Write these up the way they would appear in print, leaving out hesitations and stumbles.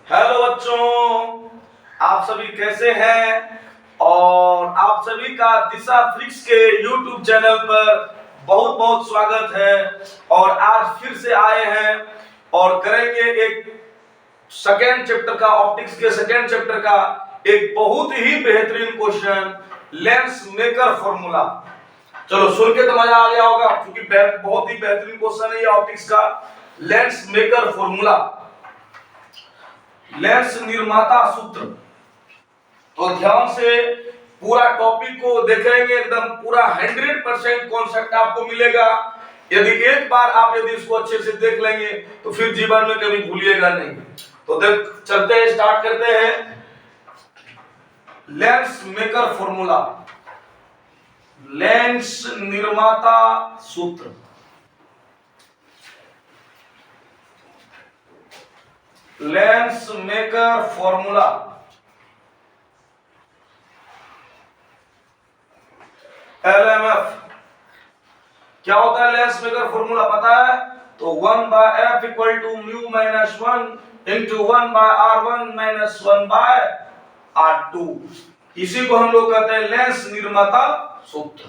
Hello बच्चों, आप सभी कैसे हैं। और आप सभी का दिशा फ्लिक्स के YouTube चैनल पर बहुत बहुत स्वागत है। और आज फिर से आए हैं और करेंगे एक सेकेंड चैप्टर का, ऑप्टिक्स के सेकेंड चैप्टर का एक बहुत ही बेहतरीन क्वेश्चन, लेंस मेकर फॉर्मूला। चलो सुन के तो मजा आ गया होगा, क्योंकि बहुत ही बेहतरीन क्वेश्चन है ये ऑप्टिक्स का। लेंस मेकर फॉर्मूला, लेंस निर्माता सूत्र। तो ध्यान से पूरा टॉपिक को देखेंगे, एकदम पूरा 100% कॉन्सेप्ट आपको मिलेगा। यदि एक बार आप यदि इसको अच्छे से देख लेंगे तो फिर जीवन में कभी भूलिएगा नहीं। तो देख चलते हैं, स्टार्ट करते हैं। लेंस मेकर फॉर्मूला, लेंस निर्माता सूत्र। Lens maker formula, LMF। क्या होता है लेंस मेकर फॉर्मूला पता है? तो 1/f equal to mu minus 1 into 1/r1 minus 1/r2। इसी को हम लोग कहते हैं लेंस निर्माता सूत्र।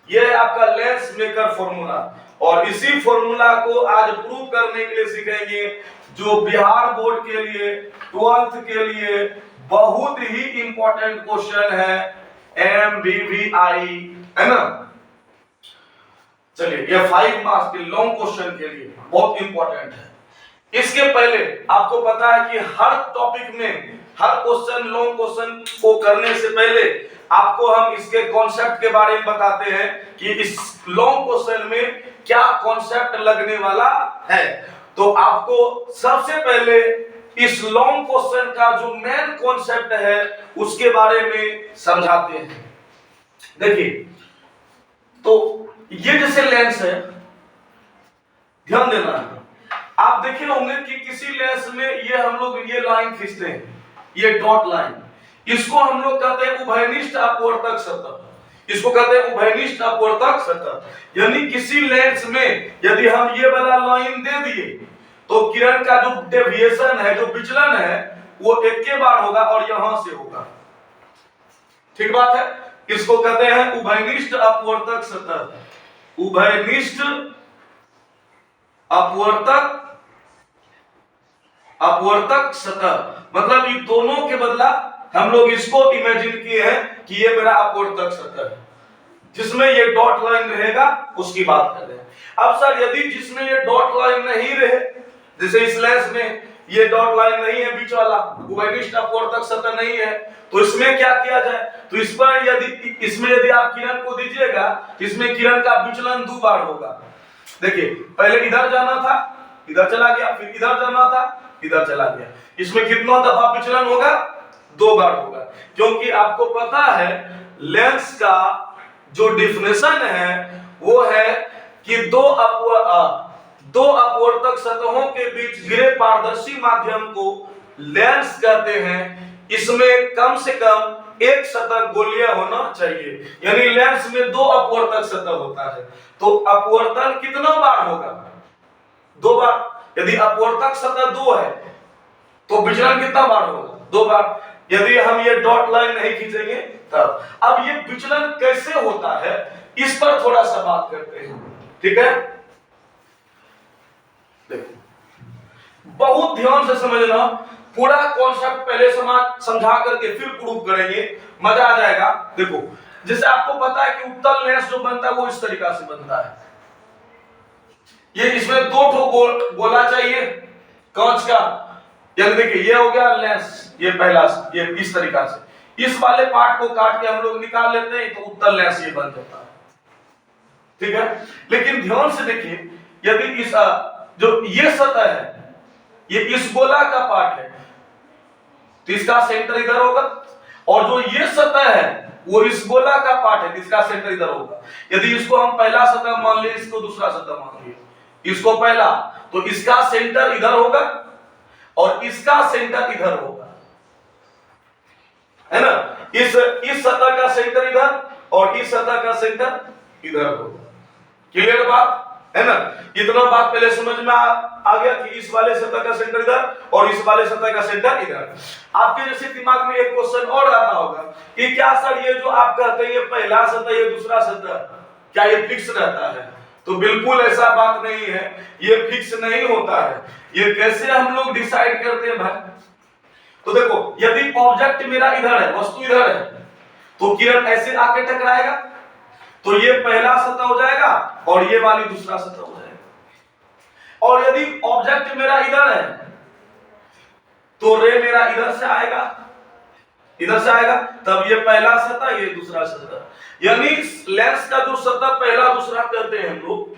ये आपका लेंस मेकर फॉर्मूला। और इसी फॉर्मूला को आज प्रूव करने के लिए सीखेंगे, जो बिहार बोर्ड के लिए 12th के लिए बहुत ही इंपॉर्टेंट क्वेश्चन है, MBVI, है ना। चलिए, ये 5 मार्क्स के लॉन्ग क्वेश्चन के लिए बहुत इंपॉर्टेंट है। इसके पहले आपको पता है कि हर टॉपिक में, हर क्वेश्चन, लॉन्ग क्वेश्चन को करने से पहले आपको हम इसके कॉन्सेप्ट के बारे में बताते हैं कि इस लॉन्ग क्वेश्चन में क्या कॉन्सेप्ट लगने वाला है। तो आपको सबसे पहले इस लॉन्ग क्वेश्चन का जो मेन कॉन्सेप्ट है उसके बारे में समझाते हैं। देखिए, तो ये जैसे लेंस है, ध्यान देना है। आप देखे होंगे कि किसी लेंस में ये हम लोग ये लाइन खींचते हैं, ये डॉट लाइन, इसको हम लोग कहते हैं उभयनिष्ठ अपवर्तक सतह। इसको कहते हैं उभयनिष्ठ अपवर्तक सतह। यानी किसी लेंस में यदि हम ये वाला लाइन दे दिए तो किरण का जो डेविएशन है, जो विचलन है, वो एक के बार होगा और यहां से होगा। ठीक बात है। इसको कहते हैं उभयनिष्ठ अपवर्तक सतह। उभयनिष्ठ अपवर्तक सतह मतलब ये दोनों के बदला हम लोग इसको इमेजिन किए हैं कि ये मेरा अपवर्तक सतह है, जिसमें ये डॉट लाइन रहेगा, उसकी बात कर रहे हैं। अब सर यदि जिसमें ये डॉट लाइन नहीं रहे, जैसे इस लेंस में ये डॉट लाइन नहीं है, बीच वाला उभयनिष्ठ अपवर्तक सतह नहीं है, तो इसमें क्या किया जाए? तो इस पर इसमें यदि आप किरण को दीजिएगा तो इसमें किरण का विचलन 2 बार होगा। देखिए, पहले इधर जाना था, इधर चला गया, फिर इधर जाना था, इधर चला गया। इसमें कितना दफा विचलन होगा? 2 बार होगा। क्योंकि आपको पता है लेंस का जो डिफिनेशन है वो है कि दो अपवर्तक सतहों के बीच गिरे पारदर्शी माध्यम को लेंस कहते हैं। इसमें कम से कम एक सतह गोलीय होना चाहिए। यानी लेंस में 2 अपवर्तक सतह होता है, तो अपवर्तन कितना बार होगा? 2 बार। यदि अपवर्तक सतह 2 है तो विचलन कितना बार होगा? 2 बार। यदि हम ये डॉट लाइन नहीं खींचेंगे तब। अब ये विचलन कैसे होता है, इस पर थोड़ा सा बात करते हैं। ठीक है, देखो बहुत ध्यान से समझना, पूरा कॉन्सेप्ट पहले समझा करके फिर प्रूव करेंगे, मजा आ जाएगा। देखो, जैसे आपको पता है कि उत्तल लेंस जो बनता है वो इस तरीका से बनता है। ये इसमें 2 ठो गोला चाहिए कांच का। यानी देखिए, ये हो गया लेंस, ये पहला, ये इस तरीका से इस वाले पार्ट को काट के हम लोग निकाल लेते हैं, तो उत्तल लेंस ये बन जाता है। ठीक है, लेकिन ध्यान से देखिए, यदि इस जो ये सतह है, ये इस गोला का पार्ट है, तो इसका सेंटर इधर होगा। और जो ये सतह है वो इस गोला का पार्ट है, इसका सेंटर इधर होगा। यदि इसको हम पहला सतह मान लिए, इसको दूसरा सतह मान लिए, इसको पहला, तो इसका सेंटर इधर होगा और इसका सेंटर इधर होगा, है ना। इस सतह का सेंटर इधर और इस सतह का सेंटर इधर होगा। क्लियर बात? है ना। इतना बात पहले समझ में आ गया कि इस वाले सतह का सेंटर इधर और इस वाले सतह का सेंटर इधर। आपके जैसे दिमाग में एक क्वेश्चन और आता होगा कि क्या सर ये जो आप कहते हैं ये पहला सतह ये दूसरा सतह, क्या ये फिक्स रहता है? तो बिल्कुल ऐसा बात नहीं है, ये फिक्स नहीं होता है। ये कैसे हम लोग डिसाइड करते हैं भाई? तो देखो, यदि ऑब्जेक्ट मेरा इधर है, वस्तु इधर है, तो किरण ऐसे आके टकराएगा, तो ये पहला सतह हो जाएगा और ये वाली दूसरा सतह हो जाएगा। और यदि ऑब्जेक्ट मेरा इधर है तो रे मेरा इधर से आएगा, इधर से आएगा, तब ये पहला सतह ये दूसरा सतह। यानी लेंस का जो सतह पहला दूसरा कहते हैं हम लोग,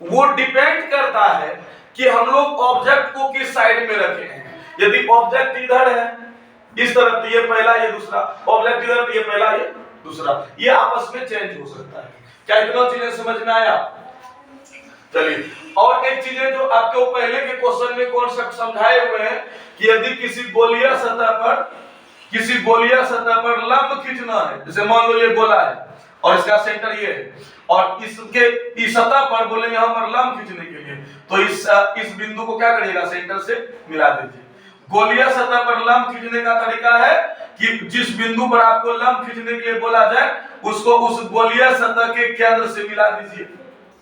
वो डिपेंड करता है कि हम लोग ऑब्जेक्ट को किस साइड में रखे हैं। यदि ऑब्जेक्ट इधर है इस तरफ तो ये पहला ये दूसरा, ऑब्जेक्ट इधर तो ये पहला ये दूसरा, ये आपस में चेंज हो सकता है। क्या इतना चीजें समझ में आया? चलिए, और एक चीजें जो आपके पहले के क्वेश्चन में कॉन्सेप्ट समझाए हुए हैं कि यदि किसी गोलीय सतह पर लंब खींचना है, जैसे मान लो ये गोला है और इसका सेंटर ये है, और इसके इस सतह पर बोले यहां पर लंब खींचने के लिए, तो इस बिंदु को क्या करिएगा, सेंटर से मिला दीजिए। गोलीय सतह पर लंब खींचने का तरीका है कि जिस बिंदु पर आपको लंब खींचने के लिए बोला जाए उसको उस गोलीय सतह के केंद्र से मिला दीजिए,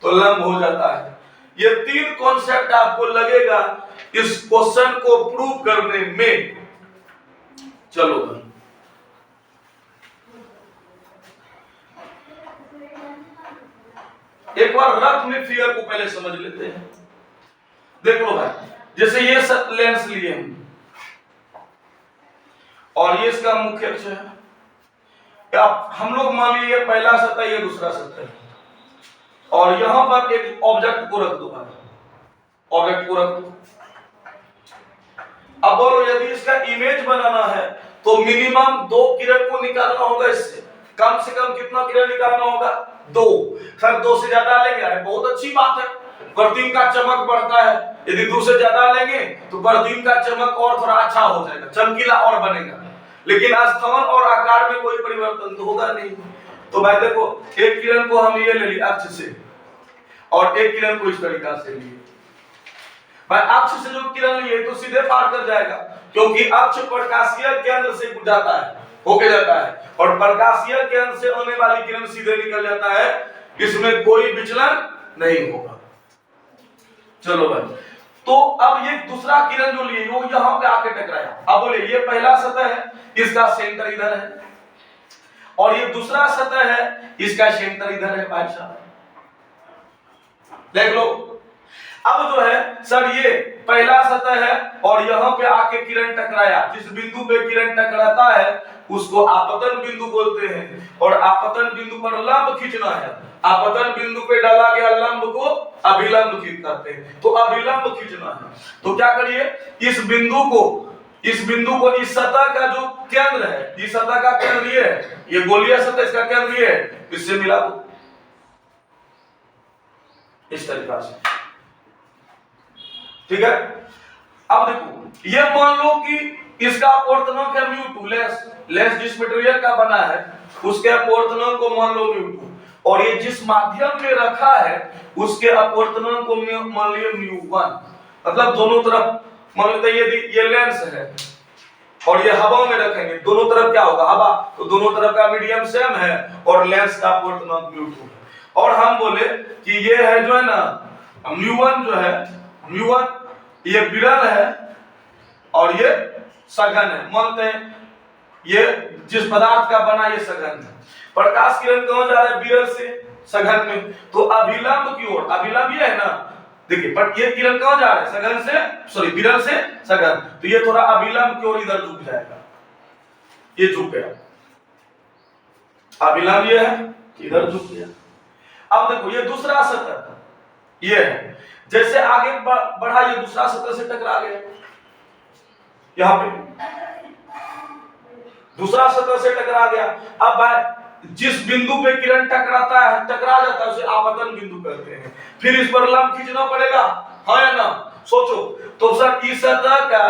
तो लंब हो जाता है। ये तीन कॉन्सेप्ट आपको लगेगा इस क्वेश्चन को प्रूव करने में। चलो एक बार रफ में फिगर को पहले समझ लेते हैं। देख लो भाई, जैसे ये लेंस लिए हम और ये इसका मुख्य अक्ष है, हम लोग मान लीजिए पहला सतह ये दूसरा सतह है, और यहां पर एक ऑब्जेक्ट को रख दो भाई, ऑब्जेक्ट को रख दो। अब बोलो यदि इसका इमेज बनाना है तो मिनिमम 2 किरण को निकालना होगा, इससे कम से कम कितना किरण निकालना होगा? 2। सर 2 से ज्यादा लेंगे, अरे बहुत अच्छी बात है, प्रतिबिंब का चमक बढ़ता है। यदि 2 से ज्यादा लेंगे तो प्रतिबिंब का चमक और थोड़ा अच्छा हो जाएगा, चमकीला और बनेगा, लेकिन स्थान और आकार में कोई परिवर्तन तो होगा नहीं। तो भाई देखो, एक किरण को हम ये ले लिए अक्ष से और एक किरण को इस तरीका से लिए। भाई अक्ष से जो किरण लिए तो सीधे पार कर जाएगा, क्योंकि अक्ष प्रकाशीय केंद्र से जाता है, होके जाता है, और प्रकाशीय केंद्र से आने वाली किरण सीधे निकल जाता है, इसमें कोई विचलन नहीं होगा। चलो भाई, तो अब ये दूसरा किरण जो लिए वो यहां पे आके टकराया। अब बोले ये पहला सतह है, इसका सेंटर इधर है, और ये दूसरा सतह है, इसका सेंटर इधर है। भाई साहब देख लो, अब जो है सर ये पहला सतह है और यहां पे आके किरण टकराया, जिस बिंदु पे किरण टकराता है उसको आपतन बिंदु बोलते हैं, और आपतन बिंदु पर लंब खींचना है। आपतन बिंदु पे डाला गया लंब को अभिलंब खींच करते हैं, तो अभिलंब खींचना है। तो क्या करिए, इस बिंदु को इस सतह का जो केंद्र है, इस सतह का केंद्र ये है, ये गोलीय सतह, इसका केंद्र ये है, इससे मिला दो इस तरीका से, ठीक है। अब देखो, ये मान लो कि इसका अपवर्तनांक है μ2, लेंस जिस मटेरियल का बना है उसके अपवर्तनांक को मान लो μ2, और ये जिस माध्यम में रखा है उसके अपवर्तनांक को मान लिया μ1। मतलब दोनों तरफ मान लेते हैं ये लेंस है और ये हवा में रखेंगे, दोनों तरफ क्या होगा, हवा, तो दोनों तरफ का मीडियम सेम है और लेंस का अपवर्तनांक μ2। और हम बोले कि ये है जो है ना μ1, जो है μ1 ये विरल है और ये सघन है। मानते हैं ये जिस पदार्थ का बना ये सघन है, प्रकाश किरण कहां जा रहा है, विरल से सघन में, तो अभिलंब की ओर, अभिलंब ये है ना, देखिए पर ये किरण कहां जा रहा है, सघन से, सॉरी विरल से सघन, तो ये थोड़ा अभिलंब की ओर इधर झुक जाएगा, ये झुक गया, अभिलंब ये है इधर झुक गया। अब देखो ये दूसरा सतह ये है, जैसे आगे बढ़ा ये दूसरा सतह से टकरा गया, यहां पे दूसरा सतह से टकरा गया। अब भाई जिस बिंदु पे किरण टकरा जाता है उसे आपतन बिंदु कहते हैं। फिर इस पर लंब खींचना पड़ेगा, हाँ या ना, सोचो। तो सर इस सतह का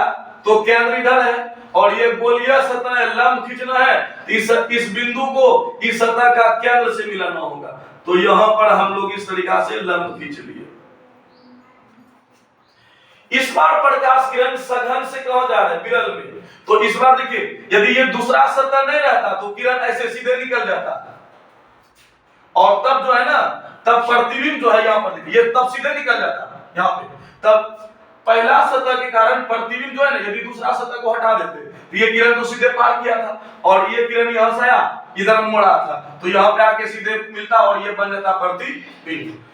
तो केंद्र इधर है और ये गोलीय सतह है, लंब खींचना है, इस बिंदु को इस सतह का केंद्र से मिलाना होगा, तो यहां पर हम लोग इस तरीका से लंब खींच लिए। इस बार प्रकाश किरण सघन से कहां जा रहा है, विरल में। तो इस बार देखिए, यदि ये दूसरा सतह नहीं रहता तो किरण ऐसे सीधे निकल जाता, और तब जो है ना, तब प्रतिबिंब जो है यहाँ पर देखिए, ये तब सीधे निकल जाता यहाँ पे। तब पहला सतह के कारण प्रतिबिंब जो है ना, यदि दूसरा सतह को हटा देते तो ये किरण तो सीधे पार किया था, और ये किरण यहाँ से आया, इधर मुड़ा था, तो यहाँ पे आके सीधे मिलता और ये बन जाता प्रतिबिंब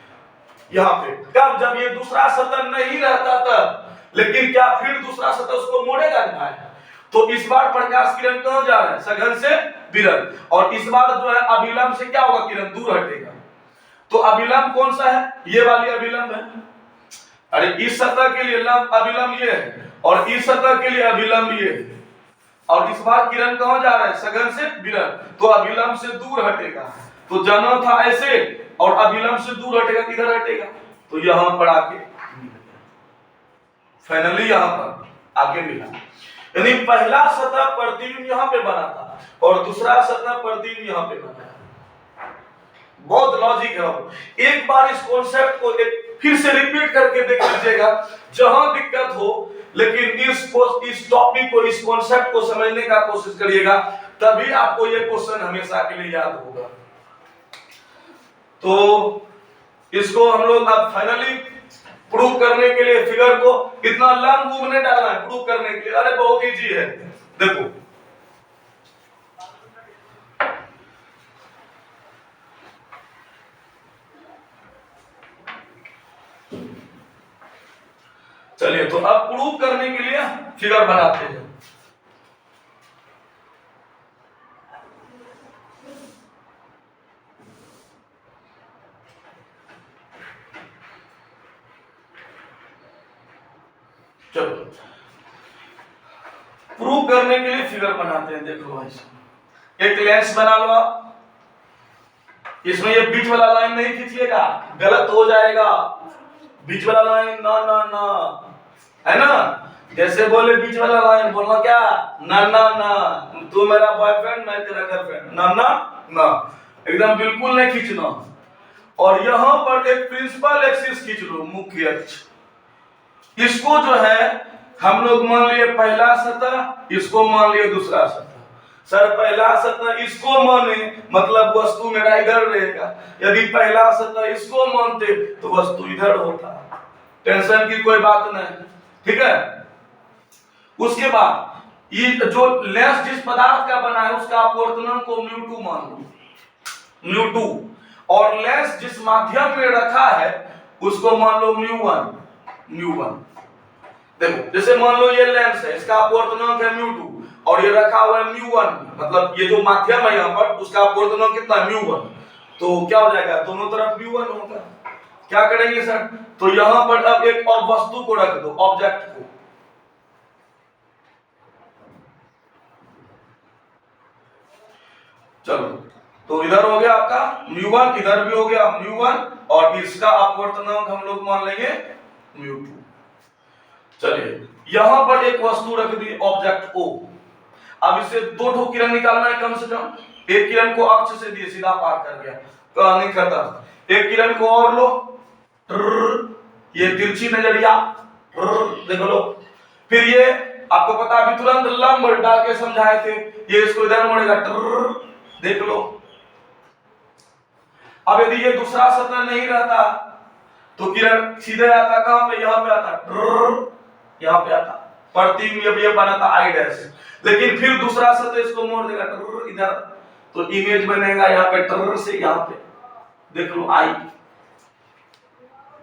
यहाँ पे। कब, जब ये दूसरा सतह नहीं रहता तब। लेकिन क्या फिर दूसरा सतह उसको मोड़ेगा भाई? तो इस बार प्रकाश किरण कहां जा रहा है, सघन से विरल, और इस बार जो है अभिलंब से क्या होगा, किरण दूर हटेगा। तो अभिलंब कौन सा है, ये वाली अभिलंब है। अरे इस सतह के लिए अभिलंब ये है, और इस सतह के लिए अभिलंब ये है, और इस बार किरण कहां जा रहा है, सघन से विरल, तो अभिलंब से दूर हटेगा। तो जाना था ऐसे, और अभिलंब से दूर हटेगा, किधर हटेगा, तो यहां पर आके फाइनली यहां पर आके मिला। यानी पहला सतह प्रतिबिंब यहां पे बना था, और दूसरा सतह प्रतिबिंब यहां पे बना है। बहुत लॉजिक है। एक बार इस कॉन्सेप्ट को फिर से रिपीट करके देख लीजिएगा, जहां दिक्कत हो, लेकिन इस टॉपिक को, इस कॉन्सेप्ट को समझने का कोशिश करिएगा, तभी आपको ये क्वेश्चन हमेशा के लिए याद होगा। तो इसको हम लोग अब फाइनली प्रूव करने के लिए फिगर को कितना लंब घूमने डालना है प्रूव करने के लिए। अरे बहुत इजी है, देखो चलिए, तो अब प्रूव करने के लिए फिगर बनाते हैं। चलो प्रूव करने के लिए फिगर बनाते हैं। देखो भाई, एक लेंस बना लो आप, इसमें ये बीच वाला लाइन नहीं खींचिएगा, गलत हो जाएगा। बीच वाला लाइन ना ना ना, है ना, जैसे बोले बीच वाला लाइन बोलना क्या, ना ना ना, तू मेरा बॉयफ्रेंड मैं तेरा गर्लफ्रेंड, ना ना ना, एकदम बिल्कुल नहीं खींचना। और यहां पर एक प्रिंसिपल एक्सिस खींच लो, मुख्य अक्ष। इसको जो है हम लोग मान लिए पहला सतह, इसको मान लिए दूसरा सतह। सर पहला सतह इसको माने मतलब वस्तु मेरा इधर रहेगा, यदि पहला सतह इसको मानते तो वस्तु इधर होता। टेंशन की कोई बात नहीं, ठीक है। उसके बाद ये जो लेंस जिस पदार्थ का बना है उसका अपवर्तनांक को μ2 मान लो, μ2, और लेंस जिस माध्यम में रखा है उसको मान लो μ1। देखो जैसे मान लो ये लेंस है, इसका अपवर्तनांक है μ2 और ये रखा हुआ है μ1, मतलब ये जो माध्यम है यहाँ पर उसका अपवर्तनांक कितना है μ1, तो क्या हो जाएगा, दोनों तरफ μ1 होगा। क्या करेंगे सर, तो यहां पर अब एक और वस्तु को रख दो, ऑब्जेक्ट को। चलो तो इधर हो गया आपका μ1, इधर भी हो गया μ1, और इसका अपवर्तनांक हम लोग मान लेंगे μ2। चलिए यहां पर एक वस्तु रख दी, ऑब्जेक्ट O। अब इसे दो ठो किरण निकालना है कम से कम। एक किरण को अक्ष से दिए, सीधा पार कर गया, कहानी खत्म। एक किरण को और लो, ये तिरछी नजरिया, देख लो। फिर ये आपको पता अभी तुरंत लंब डाल के समझाए थे, ये इसको इधर मोड़ेगा, देख लो। अब यदि ये दूसरा सतह नहीं रहता तो किरण सीधे आता, कहां पे, यहां पे आता, यहां पे आता, प्रतिबिंब ये बनाता आई डैश। लेकिन फिर दूसरा सतह इसको मोड़ देगा इधर, तो इमेज बनेगा यहाँ पे से यहाँ पे, देख लो आई,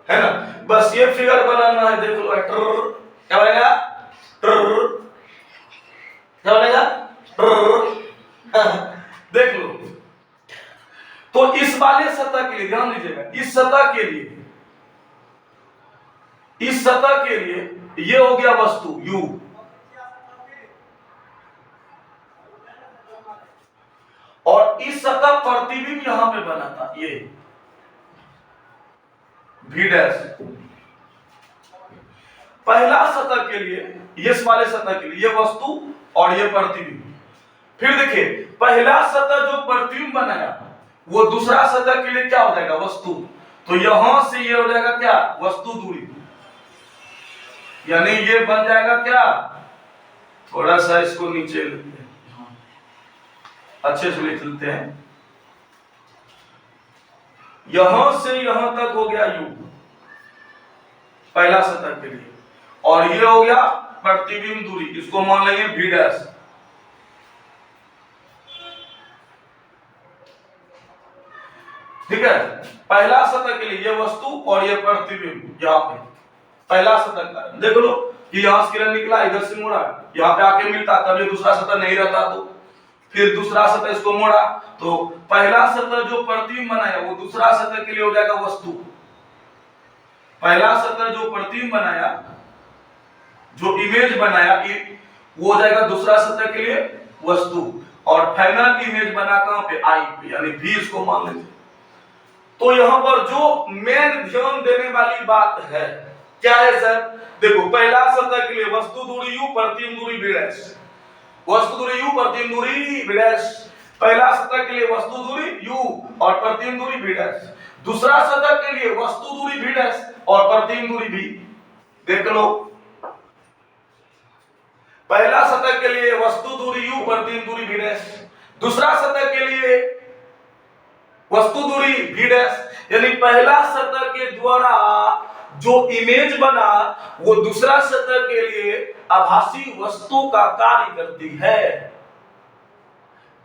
है ना। बस ये फिगर बनाना है, देख लो क्या बनेगा, क्या बनेगा, देख लो। तो इस वाले सतह के लिए ध्यान दीजिएगा, इस सतह के लिए, इस सतह के लिए ये हो गया वस्तु U, और इस सतह प्रतिबिंब यहां पे बना था, ये V डैश। पहला सतह के लिए, ये वाले सतह के लिए ये वस्तु और ये प्रतिबिंब। फिर देखिए पहला सतह जो प्रतिबिंब बनाया वो दूसरा सतह के लिए क्या हो जाएगा, वस्तु। तो यहां से ये हो जाएगा क्या, वस्तु दूरी, यानी ये बन जाएगा क्या, थोड़ा सा इसको नीचे लेते हैं, अच्छे से लिख लेते हैं, यहां से यहां तक हो गया u पहला सतह के लिए, और ये हो गया प्रतिबिंब दूरी, इसको मान लेंगे v डैश। ठीक है, पहला सतह के लिए ये वस्तु और ये प्रतिबिंब, यहाँ पे पहला सतह का देख लो कि यहां से किरण निकला, इधर से मुड़ा, यहाँ पे आके मिलता, तब ये दूसरा सतह नहीं रहता, तो फिर दूसरा सतह इसको मोड़ा, तो पहला सतह जो प्रतिबिंब बनाया वो दूसरा सतह के लिए हो जाएगा वस्तु। पहला सतह जो प्रतिबिंब बनाया, जो इमेज बनाया, वो हो जाएगा दूसरा सतह के लिए वस्तु, और फाइनल इमेज बना कहां पे, आई पे, यानी भी इसको मान लेंगे। तो यहां पर जो मेन ध्यान देने वाली बात है क्या है सर, देखो पहला सतह के लिए वस्तु दूरी u, प्रतिबिंब दूरी v डैश, वस्तु दूरी u, प्रतिबिंब दूरी v डैश, पहला सतह के लिए वस्तु दूरी u और प्रतिबिंब दूरी v डैश, दूसरा सतह के लिए वस्तु दूरी v डैश और प्रतिबिंब दूरी v। देख लो, पहला सतह के लिए वस्तु दूरी u, प्रतिबिंब दूरी v डैश, दूसरा सतह के लिए वस्तु दूरी v डैश, यानी पहला सतह के द्वारा जो इमेज बना वो दूसरा सतह के लिए आभासी वस्तु का कार्य करती है।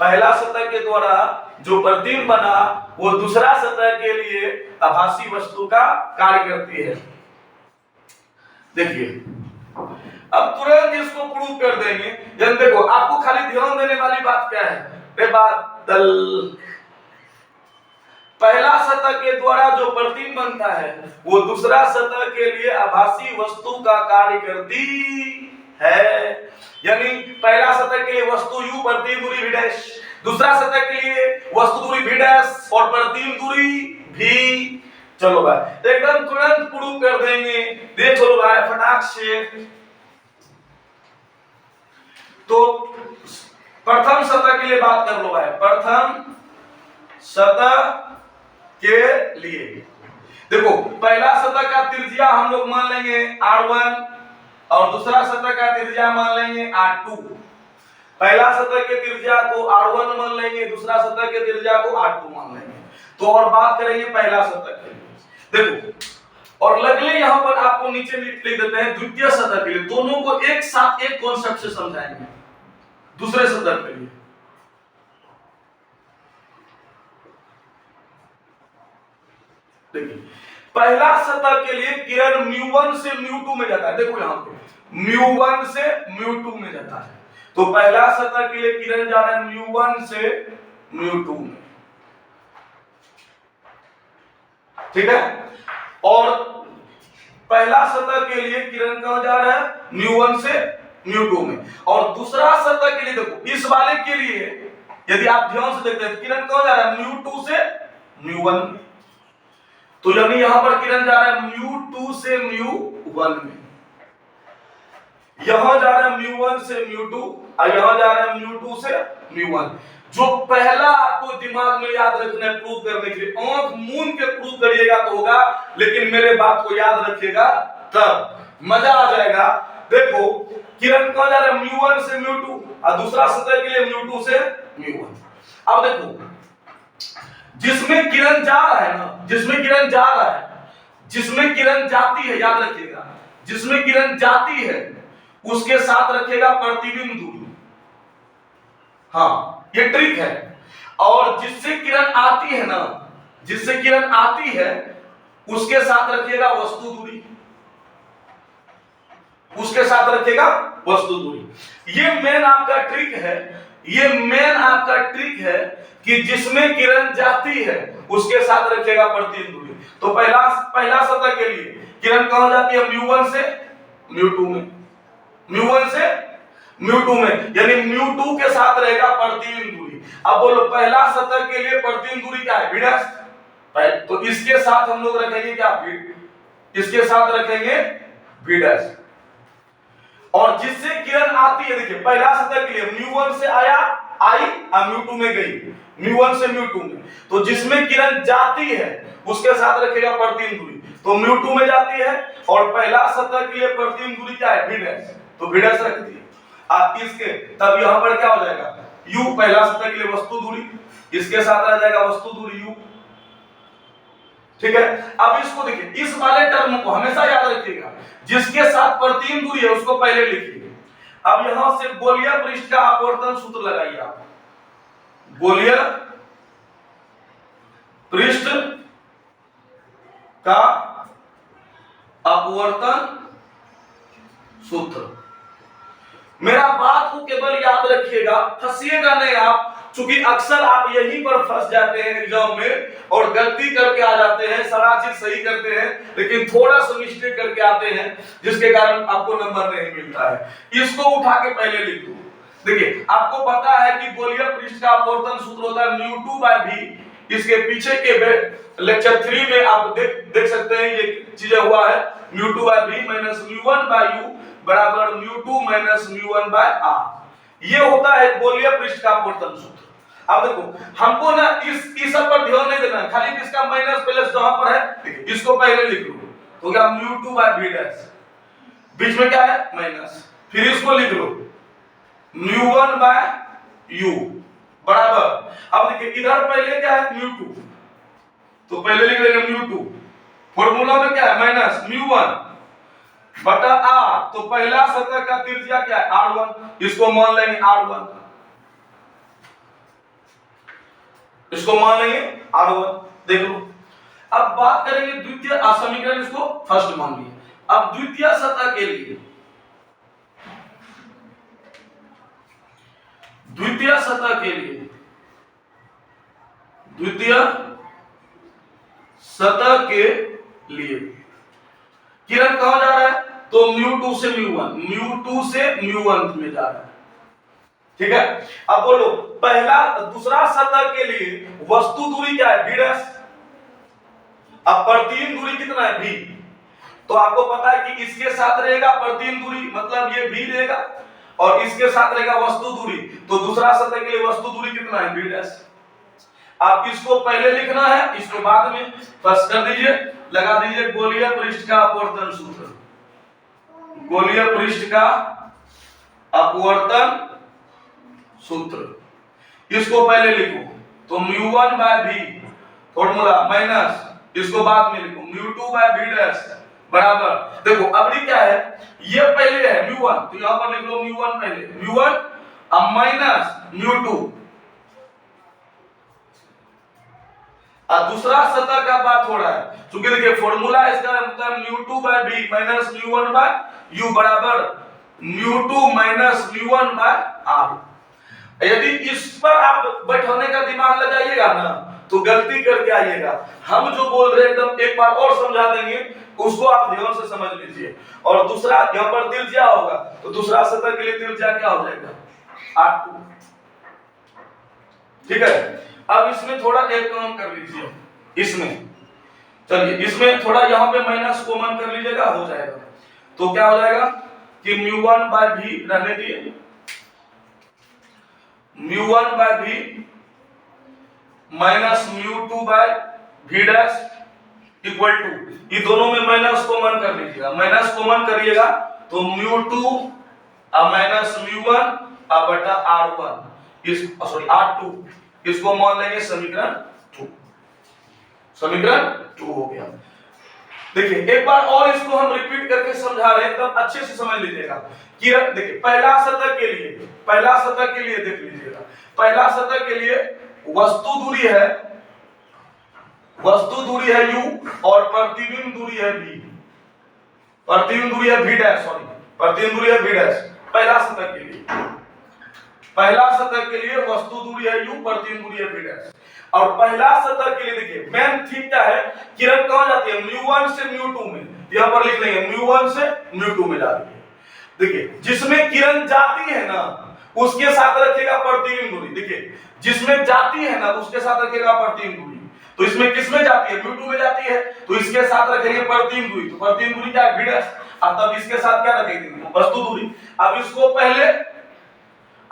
पहला सतह के द्वारा जो प्रतिबिंब बना वो दूसरा सतह के लिए आभासी वस्तु का कार्य करती है। देखिए अब तुरंत इसको प्रूव कर देंगे। जब देखो आपको खाली ध्यान देने वाली बात क्या है, बादल पहला सतह के द्वारा जो प्रतिबिंब बनता है वो दूसरा सतह के लिए आभासी वस्तु का कार्य करती है, यानी पहला सतह के लिए वस्तु u, प्रतिबिंब दूरी v डैश, दूसरा सतह के लिए वस्तु दूरी v डैश और प्रतिबिंब दूरी v। चलो भाई एकदम तुरंत प्रूव कर देंगे, देख लो भाई फटाक से। तो प्रथम सतह के लिए बात कर लो भाई, प्रथम सतह के लिए देखो पहला सतह का त्रिज्या हम लोग मान लेंगे r1 और दूसरा सतह का त्रिज्या मान लेंगे r2। पहला सतह के त्रिज्या को r1 मान लेंगे, दूसरा सतह के त्रिज्या को r2 मान लेंगे। तो और बात करेंगे पहला सतह के लिए, देखो और लगले यहां पर आपको नीचे लिख देते हैं द्वितीय सतह के लिए, दोनों को एक साथ एक कॉन्सेप्ट से समझाएंगे। दूसरे सतह के लिए देखिए पहला सतह के लिए किरण μ1 से μ2 में जाता है, देखो यहां पे μ1 से μ2 में जाता है, तो पहला सतह के लिए किरण जा रहा है μ1 से μ2 में, ठीक है। और पहला सतह के लिए किरण कहां जा रहा है μ1 से μ2 में, और दूसरा सतह के लिए देखो इस वाले के लिए यदि आप ध्यान से देखते हैं किरण कहां जा रहा है μ2 से μ1 में, तो यानी यहां पर किरण जा रहा है μ2 से μ1 में, यहां जा रहा है μ1 से μ2 और यहां जा रहा है μ2 से μ1। जो पहला आपको दिमाग में याद रखना है प्रूव करने के लिए, आंख मूंद के प्रूव करिएगा तो होगा, लेकिन मेरे बात को याद रखिएगा तब मजा आ जाएगा। देखो किरण कहां जा रहा है μ1 से μ2 और दूसरा सतह के लिए μ2 से μ1। अब देखो जिसमें किरण जा रहा है ना, जिसमें किरण जा रहा है, जिसमें किरण जाती है, याद रखिएगा जिसमें किरण जाती है उसके साथ रखिएगा प्रतिबिंब दूरी, हाँ ये ट्रिक है। और जिससे किरण आती है ना, जिससे किरण आती है उसके साथ रखिएगा वस्तु दूरी, उसके साथ रखिएगा वस्तु दूरी। ये मेन आपका ट्रिक है, ये मेन आपका ट्रिक है कि जिसमें किरण जाती है उसके साथ रखिएगा प्रतिबिंब दूरी। तो पहला सतह के लिए किरण कहां जाती है μ1 से μ2 में, μ1 से μ2 में, यानी μ2 के साथ रहेगा प्रतिबिंब दूरी। अब बोलो पहला सतह के लिए प्रतिबिंब दूरी क्या है v डैश, तो इसके साथ हम लोग रखेंगे क्या v, इसके साथ रखेंगे v डैश। और जिससे किरण आती है देखिए पहला सतह के लिए μ1 से आया आई म्यू2 में गई, म्यू1 से म्यू2 में, तो जिसमें किरण जाती है उसके साथ रखेगा प्रतिबिंब दूरी, तो म्यू2 में जाती है और पहला सतह के लिए प्रतिबिंब दूरी क्या है v डैश, तो v डैश रख दिए। आप इसके तब यहां पर क्या हो जाएगा u, पहला सतह के लिए वस्तु दूरी, इसके साथ रह जाएगा वस्तु दूरी u, ठीक है। अब इसको देखिए, इस वाले टर्म को हमेशा याद रखिएगा, जिसके साथ प्रतिबिंब दूरी है उसको पहले लिखिए। अब यहां से गोलीय पृष्ठ का अपवर्तन सूत्र लगाइए आप, गोलीय पृष्ठ का अपवर्तन सूत्र। मेरा बात को केवल याद रखिएगा, फंसिएगा नहीं आप, क्योंकि अक्सर आप यहीं पर फंस जाते हैं एग्जाम में और गलती करके आ जाते हैं, सारा चीज सही करते हैं लेकिन थोड़ा सा मिस्टेक करके आते हैं जिसके कारण आपको नंबर नहीं मिलता है। इसको उठा के पहले लिख दो। देखिए आपको पता है कि गोलीय पृष्ठ का अपवर्तन सूत्र होता है μ2/v। इसके पीछे के लेक्चर 3 में आप देख सकते हैं ये चीजें हुआ है, μ2/v माइनस μ1/u बराबर μ2 माइनस μ1/r। ये होता है गोलीय पृष्ठ का अपवर्तन सूत्र। अब देखो हमको ना इस सब पर ध्यान नहीं देना है, खाली इसका माइनस प्लस जहां पर है देखिए इसको पहले लिख लो, तो क्या μ2/v डैश, बीच में क्या है माइनस, फिर इसको लिख लो μ1/u बराबर, अब देखिए इधर पहले क्या है μ2, तो पहले लिख लेंगे μ2, फॉर्मूला में क्या है माइनस μ1 बटा r, तो पहला सतह का त्रिज्या क्या है r1, इसको मान लेंगे r1, इसको मान लेंगे r1। देख लो अब बात करेंगे द्वितीय समीकरण, इसको फर्स्ट मान लिए। अब द्वितीय सतह के लिए, द्वितीय सतह के लिए, द्वितीय सतह के लिए किरण कहां जा रहा है, तो μ2 से μ1, μ2 से μ1 में जा रहा है, ठीक है। अब बोलो पहला दूसरा सतह के लिए वस्तु दूरी क्या है v डैश, अब प्रतिबिंब दूरी कितना है v, तो आपको पता है कि इसके साथ रहेगा प्रतिबिंब दूरी, मतलब ये v रहेगा और इसके साथ रहेगा वस्तु दूरी, तो दूसरा सतह के लिए वस्तु दूरी कितना है v डैश। आप इसको पहले लिखना है, इसको बाद में, बस कर दीजिए, लगा दीजिए गोलीय पृष्ठ का अपवर्तन सूत्र, गोलीय पृष्ठ का अपवर्तन सूत्र, इसको पहले लिखो, तो μ1/v फॉर्मूला माइनस, इसको बाद में लिखो μ2/v डैश बराबर, देखो अभी क्या है, ये पहले है μ1, तो यहां पर लिख लो μ1 पहले, μ1 अब माइनस μ2, और दूसरा सतह का बात हो रहा है, क्योंकि देखिए फॉर्मूला इसका मतलब μ2/v माइनस μ1/u बराबर μ2 माइनस μ1/r। यदि इस पर आप बैठाने का दिमाग लगाइएगा ना तो गलती करके आइएगा, हम जो बोल रहे हैं एकदम एक बार और समझा देंगे, उसको आप ध्यान से समझ लीजिए। और दूसरा यहाँ पर त्रिज्या होगा, तो दूसरा सतह के लिए त्रिज्या क्या हो जाएगा r2, ठीक है। अब इसमें थोड़ा एक काम कर लीजिए, इसमें चलिए इसमें थोड़ा यहाँ पे माइनस कॉमन कर लीजिएगा, हो जाएगा, तो क्या हो जाएगा कि μ1/v रहने दिए, μ1/v minus μ2/v dash equal to, ये दोनों में माइनस कॉमन कर लीजिएगा, माइनस कॉमन करिएगा तो μ2 माइनस μ1 बटा r1, इस सॉरी r2, इसको मान लेंगे समीकरण 2, समीकरण 2 हो गया। देखिए एक बार और इसको हम रिपीट करके समझा रहे हैं, एकदम अच्छे से समझ लीजिएगा कि देखिए पहला सतह के लिए, पहला सतह के लिए देख लीजिएगा, पहला सतह के लिए वस्तु दूरी है, वस्तु दूरी है u और प्रतिबिंब दूरी है v, प्रतिबिंब दूरी है v डैश, सॉरी प्रतिबिंब दूरी है v डैश, पहला सतह के लिए, पहला सतह के लिए वस्तु दूरी है u, प्रतिबिंब दूरी है v डैश। और पहला सतह के लिए देखिए मेन थीम क्या है, किरण कहां जाती है μ1 से μ2 में, यहां पर लिख लेंगे μ1 से μ2 में जाती है। देखिए जिसमें किरण जाती है ना उसके साथ रखेगा प्रतिबिंब दूरी, देखिए जिसमें जाती है ना उसके साथ रखेगा प्रतिबिंब दूरी, तो इसमें किसमें जाती है μ2 में जाती है, तो इसके साथ रखेंगे प्रतिबिंब दूरी, तो प्रतिबिंब दूरी क्या है v डैश, अब तब इसके साथ क्या रखेंगे वस्तु दूरी। अब इसको पहले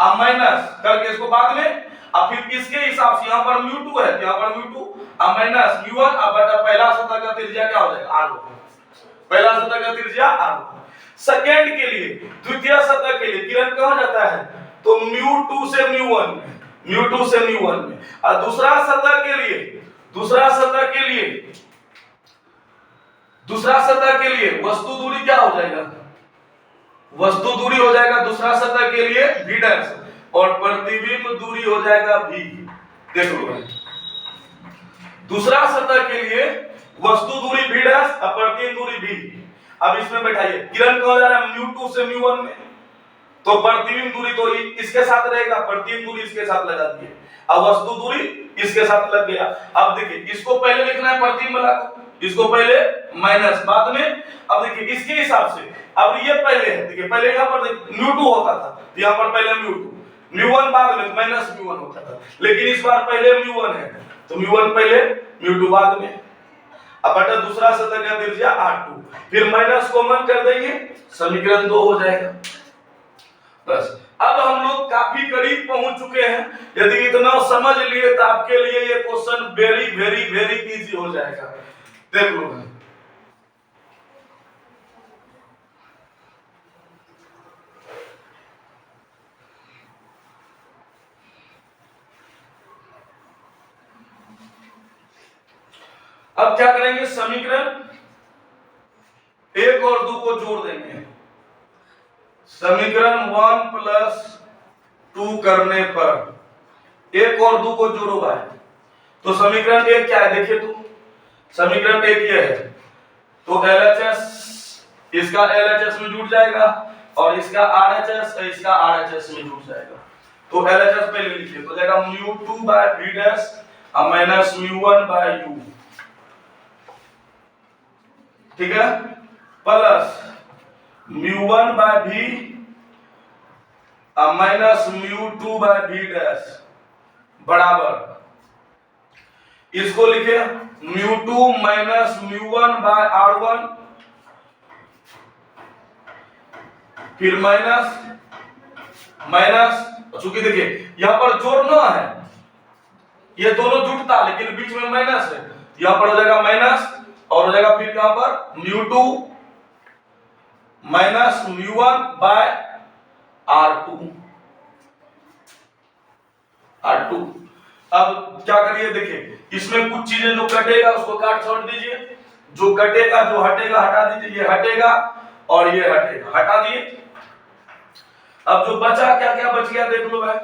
अब माइनस करके इसको बाद में, अब फिर इसके हिसाब से यहाँ पर μ2 है, यहाँ पर μ2, अब माइनस μ1, अब बटा पहला सतह का त्रिज्या क्या हो जाएगा r1, पहला सतह का त्रिज्या r1। सेकंड के लिए, द्वितीय सतह के लिए किरण कहां जाता है, तो μ2 से μ1 में, μ2 से μ1 में। और दूसरा सतह के लिए, दूसरा सतह के लिए, दूसरा सतह के लिए वस्तु दूरी क्या हो जाएगा, वस्तु दूरी हो जाएगा दूसरा सतह के लिए v डैश, और प्रतिबिंब दूरी हो जाएगा v। देख लो दूसरा सतह के लिए वस्तु दूरी v डैश और प्रतिबिंब दूरी v। अब इसमें बैठाइए, किरण कहां जा रहा है, μ2 से μ1 में, तो प्रतिबिंब दूरी तो इसके साथ रहेगा, प्रतिबिंब दूरी इसके साथ लगा दिए, अब वस्तु दूरी इसके साथ लग गया। अब देखिए इसको पहले लिखना है प्रतिबिंब वाला को, इसको पहले माइनस बाद में। अब देखिए इसके हिसाब से, अब ये पहले है, देखिए पहले यहाँ पर μ2 होता था, यहाँ पर पहले μ2, μ1 बाद में माइनस μ1 होता था, लेकिन इस बार पहले μ1 है, तो μ1 पहले μ2 बाद में। अब बटा दूसरा सतह का त्रिज्या r2, फिर माइनस कॉमन कर देंगे, समीकरण 2 हो जाएगा। बस अब हम लोग काफी करीब पहुंच चुके हैं। यदि इतना समझ लिए तो आपके लिए ये question very very very easy हो जाएगा। देख लो अब क्या करेंगे, समीकरण 1 और 2 को जोड़ देंगे। समीकरण 1 + 2 करने पर 1 और 2 को जोड़ो भाई, तो समीकरण 1 क्या है, देखिए तो समीकरण 1 ये है, तो LHS इसका LHS में जुड़ जाएगा और इसका RHS इसका RHS में जुड़ जाएगा। तो LHS पहले लिखिए, तो जाएगा μ2/v डैश माइनस μ1/u, ठीक है, plus μ1/v minus μ2/v dash बराबर, इसको लिखे μ2 माइनस μ1/r1, फिर माइनस माइनस, चूंकि देखिए यहां पर जोड़ना है, ये दोनों जुड़ता लेकिन बीच में माइनस है, यहां पर हो जाएगा माइनस और हो जाएगा फिर यहां पर μ2 माइनस μ1/r2। अब क्या करिए, देखिए इसमें कुछ चीजें जो कटेगा उसको काट छोड़ दीजिए, जो कटेगा जो हटेगा हटा दीजिए, ये हटेगा और ये हटेगा, हटा दिए। अब जो बचा क्या क्या बच गया देख लो भाई,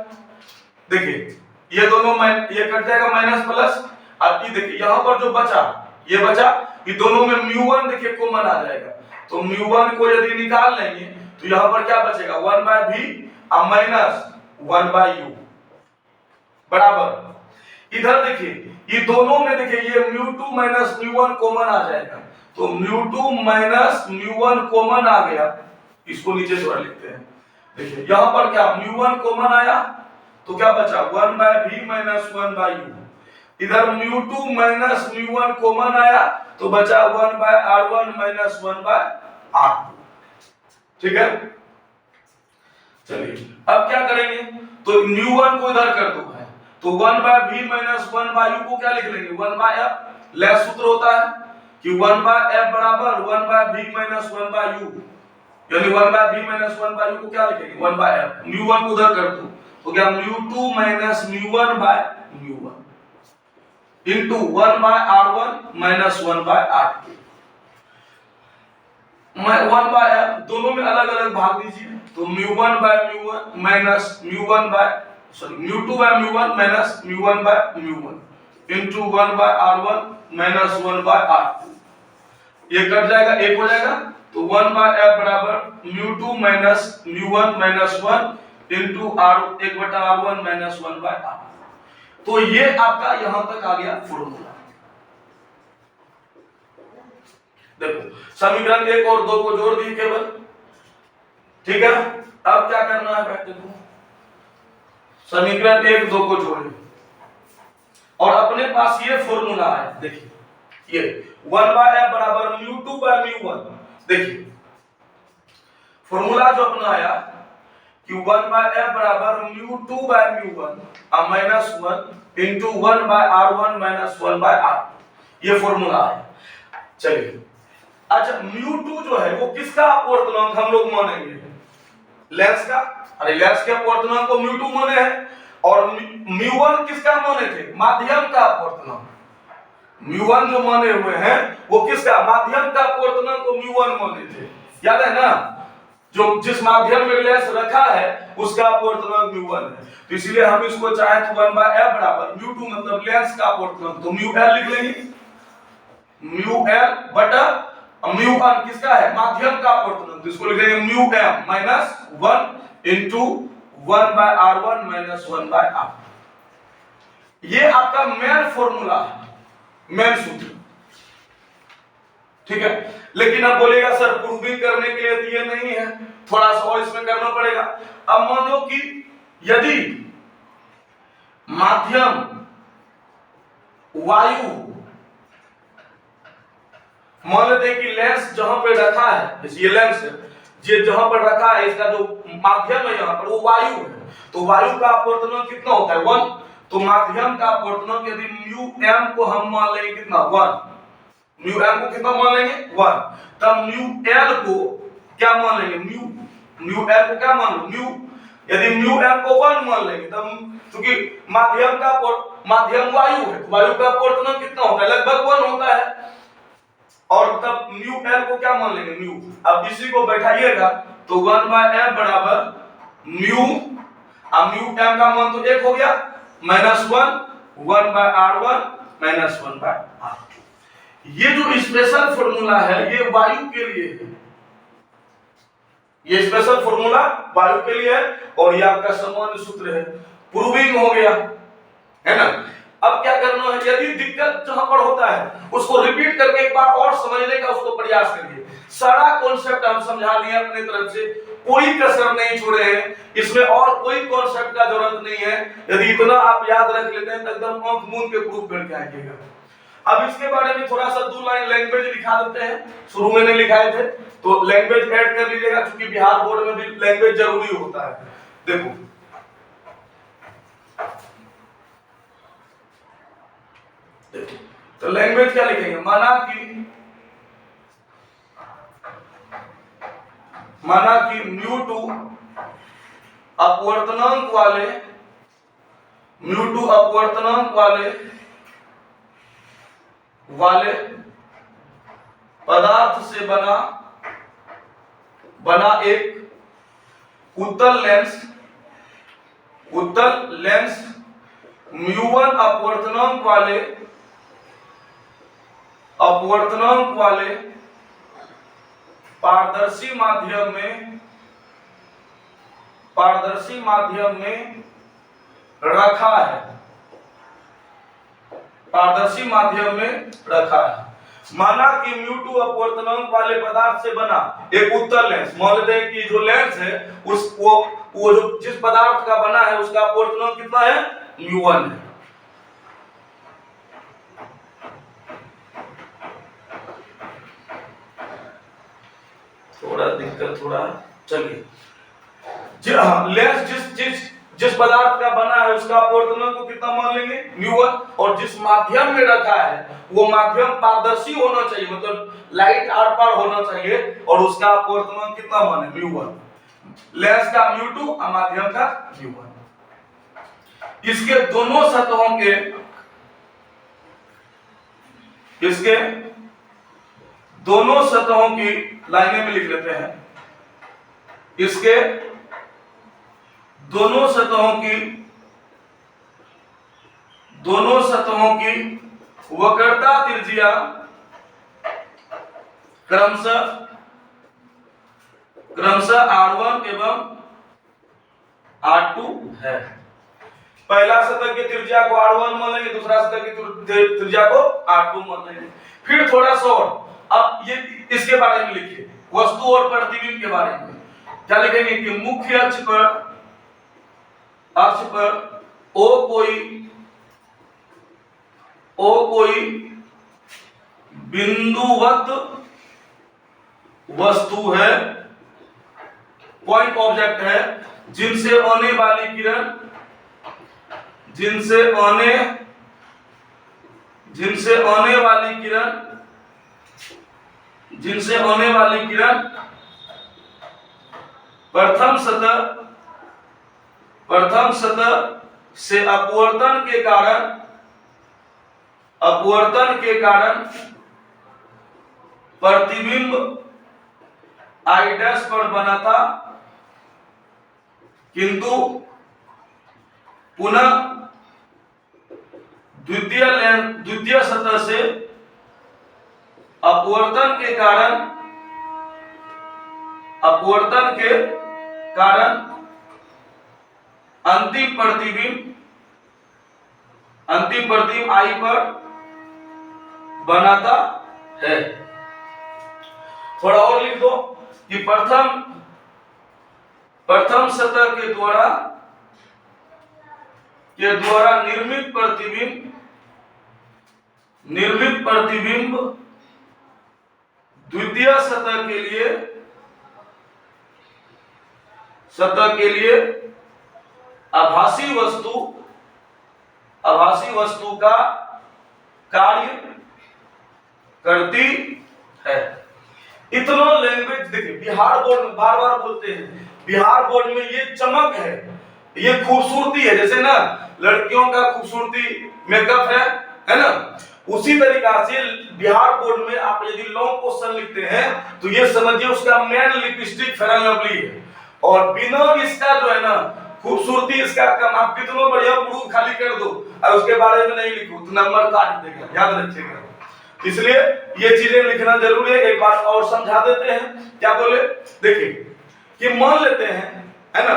देखिए ये दोनों ये कट जाएगा माइनस प्लस, अब ये देखिए यहां पर जो बचा ये बचा, ये दोनों में μ1 देखिए कॉमन आ जाएगा, तो μ1 को यदि निकाल लेंगे तो यहां पर क्या बचेगा 1/v माइनस 1/u बराबर, इधर देखिए ये दोनों में देखिए ये μ2 माइनस μ1 कॉमन आ जाएगा, तो μ2 माइनस μ1 कॉमन आ गया, इसको नीचे थोड़ा लिखते हैं। देखिए यहां पर क्या μ1 कॉमन आया तो क्या बचा 1/v माइनस 1/u, इधर μ2 माइनस μ1 कॉमन आया तो बचा 1/r1 माइनस 1/r2, ठीक है। चलिए अब क्या करेंगे, तो μ1 को इधर कर दो है, तो 1/v माइनस 1/u को क्या लिख लेंगे 1/f, लेस सूत्र होता है कि 1/f बराबर 1/v माइनस 1/u, यानी 1/v माइनस 1/u को क्या लिखेंगे 1/f, μ1 को उधर कर दो तो क्या μ2 minus μ1/μ1 into 1/r1 minus 1/r2, 1/f दोनों में अलग अलग भाग दीजिए, तो μ1/μ1 minus μ2/μ1 minus μ1/μ1 into 1/r1 minus 1/r2, ये कट जाएगा, एक हो जाएगा, तो 1/f बराबर μ2 minus μ1 minus 1 into r1/r1 minus 1/r, तो ये आपका यहां तक आ गया फॉर्मूला। देखो समीकरण 1 और 2 को जोड़ दिए केवल, ठीक है। अब क्या करना है बेटे, देखो समीकरण 1 2 को जोड़े और अपने पास ये फॉर्मूला है, देखिए ये 1/f बराबर μ2/μ1, देखिए फॉर्मूला जो अपना आया कि कि 1/f बराबर μ2 bye μ1 minus 1 into 1/r1 minus 1/r, ये फॉर्मूला है। चलिए अच्छा μ2 जो है वो किसका अपवर्तनांक हम लोग मानेंगे? लेंस का। अरे लेंस के अपवर्तनांक को μ2 माने हैं, और μ1 किसका माने थे? माध्यम का अपवर्तनांक। μ1 जो माने हुए हैं वो किसका? माध्यम का अपवर्तनांक को μ1 माने थे, याद है ना? जो जिस माध्यम में लेंस रखा है उसका अपवर्तनांक μ1 है, तो इसलिए हम इसको चाहे तो 1/f बराबर μ2 मतलब लेंस का अपवर्तनांक, तो μl लिख लेंगे, μl बटा μ1 किसका है? माध्यम का अपवर्तनांक, तो इसको लिख लेंगे μm minus 1 into 1/r1 minus 1/r। ये आपका मेन फॉर्मूला है, मेन सूत्र, ठीक है। लेकिन अब बोलेगा सर प्रूविंग करने के लिए तो ये नहीं है, थोड़ा सा और इसमें करना पड़ेगा। अब मान लो कि यदि माध्यम वायु, मान लेते हैं कि लेंस जहां पे रखा है, ये लेंस ये जहां पर रखा है, इसका जो माध्यम है यहां पर वो वायु है, तो वायु का अपवर्तनांक कितना होता है? 1। तो माध्यम का अपवर्तनांक यदि μm को हम मान लेंगे कितना? 1। μm को कितना मान लेंगे? 1। तब μl को क्या मान लेंगे? μl को क्या मान लो? यदि μm को 1 मान लेंगे तब क्योंकि माध्यम वायु है, वायु का अपवर्तनांक कितना होता है? लगभग 1 होता है, और तब μl को क्या मान लेंगे? μ। अब इसी को बैठाइएगा तो 1/f बराबर μ, अब μm का मान तो 1 हो गया, माइनस 1/r1 माइनस 1/r। ये जो स्पेशल फॉर्मूला है ये वायु के लिए है, ये स्पेशल फॉर्मूला वायु के लिए है, और ये आपका सामान्य सूत्र है। प्रूविंग हो गया है ना। अब क्या करना है? यदि दिक्कत जहां पर होता है उसको रिपीट करके एक बार और समझने का उसको प्रयास करिए। सारा कॉन्सेप्ट हम समझा दिए अपनी तरफ से, कोई कसर नहीं छोड़े हैं, इसमें और कोई कॉन्सेप्ट का जरूरत नहीं है। यदि इतना आप याद रख लेते हैं तो एकदम आंख मूंद के प्रूफ करके आइएगा। अब इसके बारे में थोड़ा सा 2 लाइन लैंग्वेज दिखा देते हैं, शुरू में नहीं लिखाए थे तो लैंग्वेज ऐड कर लीजिएगा, क्योंकि बिहार बोर्ड में भी लैंग्वेज जरूरी होता है। देखो तो लैंग्वेज क्या लिखेंगे? माना कि μ2 अपवर्तनांक वाले पदार्थ से बना एक उत्तल लेंस μ1 अपवर्तनांक वाले पारदर्शी माध्यम में रखा है, माना कि μ2 अपवर्तनांक वाले पदार्थ से बना एक उत्तल लेंस, मान लेते हैं कि जो लेंस है वो जो जिस पदार्थ का बना है उसका अपवर्तनांक कितना है? μ1 है। थोड़ा दिक्कत चलिए लेंस जिस पदार्थ का बना है उसका अपवर्तनांक को कितना मान लेंगे? μ1, और जिस माध्यम में रखा है वो माध्यम पारदर्शी होना चाहिए, मतलब लाइट आर पार होना चाहिए, और उसका अपवर्तनांक कितना माने? μ1। लेंस का μ2 और माध्यम का μ1। इसके दोनों सतहों की लाइनें में लिख लेते हैं। इसके दोनों सतहों की वक्रता त्रिज्या क्रमशः r1 एवं r2 है। पहला सतह की त्रिज्या को r1 मान लेंगे, दूसरा सतह की त्रिज्या को r2 मान लेंगे। फिर थोड़ा सा और, अब ये इसके बारे में लिखिए, वस्तु और प्रतिबिंब के बारे में क्या लिखेंगे कि मुख्य अक्ष पर ओ कोई बिंदुवत वस्तु है पॉइंट ऑब्जेक्ट है जिनसे आने वाली किरण जिनसे आने वाली किरण प्रथम सतह से अपवर्तन के कारण प्रतिबिंब I' पर बना था, किंतु पुनः द्वितीय सतह से अपवर्तन के कारण अंतिम प्रतिबिंब I पर बनाता है। थोड़ा और लिख दो कि प्रथम सतह के द्वारा निर्मित प्रतिबिंब द्वितीय सतह के लिए आभासी वस्तु का कार्य करती है। इतना लैंग्वेज देखिए, बिहार बोर्ड में बार बार बोलते हैं, बिहार बोर्ड में ये चमक है, ये खूबसूरती है। जैसे ना लड़कियों का खूबसूरती मेकअप है ना, उसी तरीका से बिहार बोर्ड में आप यदि लॉन्ग क्वेश्चन लिखते हैं तो ये समझिए उसका main lipstick fair and lovely है। और बिना इसका जो है ना खूबसूरती इसका कम, आप कितना बढ़िया प्रूफ खाली कर दो और उसके बारे में नहीं लिखो तो नंबर काट देगा, याद रखिएगा। इसलिए ये चीजें लिखना जरूरी है। एक बार और समझा देते हैं, क्या बोले, देखिए कि मान लेते हैं, है ना,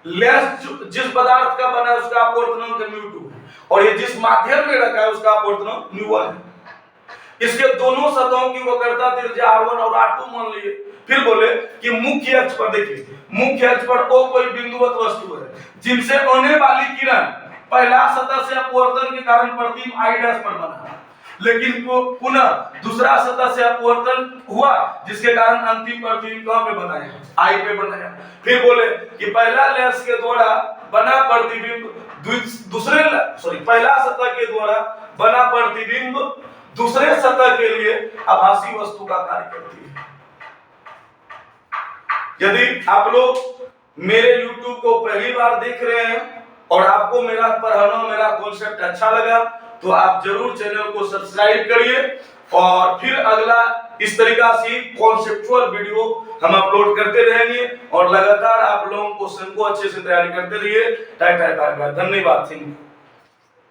लेंस जिस पदार्थ का बना है उसका अपवर्तनांक μ2 है और ये जिस माध्यम में रखा है उसका अपवर्तनांक μ1 है। इसके दोनों सतहों की वक्रता त्रिज्या r1 और r2 मान लिए। फिर बोले कि मुख्य अक्ष पर देखिए, मुख्य अक्ष पर O कोई बिंदुवत वस्तु है जिनसे आने वाली किरण पहला सतह से अपवर्तन के कारण प्रतिबिंब I' पर बना, लेकिन पुनः दूसरा सतह से अपवर्तन हुआ जिसके कारण अंतिम प्रतिबिंब कहां पे बनाया, I पे बनाया। फिर बोले कि पहला लेंस के द्वारा बना प्रतिबिंब पहला सतह के द्वारा बना प्रतिबिंब दूसरे सतह के लिए आभासी वस्तु का कार्य करती है। यदि आप लोग मेरे YouTube को पहली बार देख रहे हैं और आपको मेरा पढ़ाना, मेरा कॉन्सेप्ट अच्छा लगा तो आप जरूर चैनल को सब्सक्राइब करिए और फिर अगला इस तरीका से कॉन्सेप्चुअल वीडियो हम अपलोड करते रहेंगे और लगातार आप लोगों क्वेश्चन को अच्छे से तैयारी करते रहिए। टाटा बाय बाय, धन्यवाद।